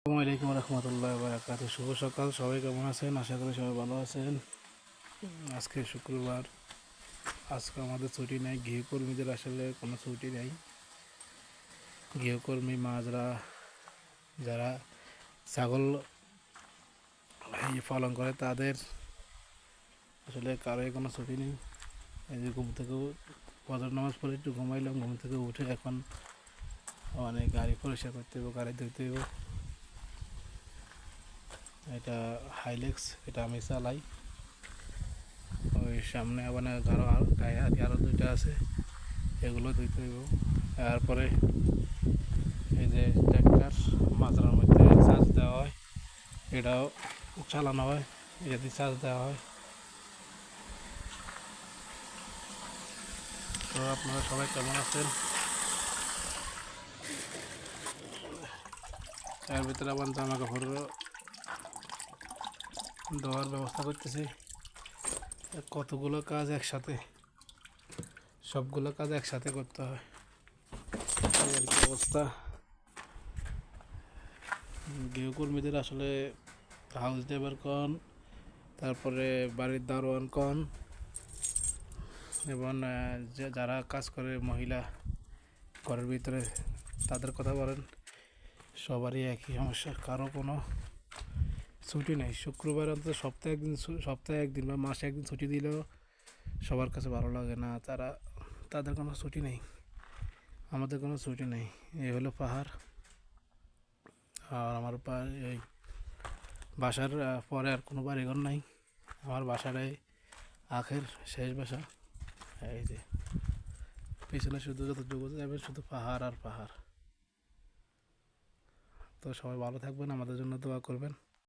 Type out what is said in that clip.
আসসালামু আলাইকুম রহমতুল্লাহ বারাকাতু। শুভ সকাল, সবাই কেমন আছেন? আশা করি সবাই ভালো আছেন। আজকে শুক্রবার, আজকে আমাদের ছুটি নেই। গৃহকর্মীদের আসলে কোনো ছুটি নেই। গৃহকর্মী মাজরা যারা ছাগল পালন করে তাদের আসলে কারোই কোনো ছুটি নেই। এই যে ঘুম থেকেও ফজর নামাজ পড়ে একটু ঘুমাইলাম, ঘুম থেকে উঠে এখন অনেক গাড়ি পরিষ্কার করতে হবে, গাড়ি ধুতে হবে। এটা হাইলেক্স, এটা আমি চালাই। ওই সামনে আবার আরও দুইটা আছে, এগুলো ধুইতে হইব। তারপরে এই যে ট্র্যাক্টর মাজরার মধ্যে চার্জ দেওয়া হয়, এটাও চালানো হয়, এটা দিয়ে চার্জ দেওয়া হয়। তো আপনারা সবাই কেমন আছেন? এর ভিতরে আবার জামা কাপড় দেওয়ার ব্যবস্থা করতেছি। কতগুলো কাজ একসাথে, সবগুলো কাজ একসাথে করতে হয়, এই কি অবস্থা। গৃহকর্মীদের আসলে হাউস ড্রাইভার কন, তারপরে বাড়ির দারোয়ান কন, এবং যারা কাজ করে মহিলা ঘরের ভিতরে তাদের কথা বলেন, সবারই একই সমস্যা, কারো কোনো ছুটি নেই। শুক্রবার অন্তত সপ্তাহে একদিন বা মাসে একদিন ছুটি দিলেও সবার কাছে ভালো লাগে না। তাদের কোনো ছুটি নেই, আমাদের কোনো ছুটি নেই। এই হলো পাহাড়। আর আমার এই বাসার পরে আর কোনো বাড়িঘর নাই। আমার বাসাটাই আখের শেষ বাসা। এই যে পিছনে শুধু যতটুকু যাবে শুধু পাহাড় আর পাহাড়। তো সবাই ভালো থাকবেন, আমাদের জন্য দোয়া করবেন।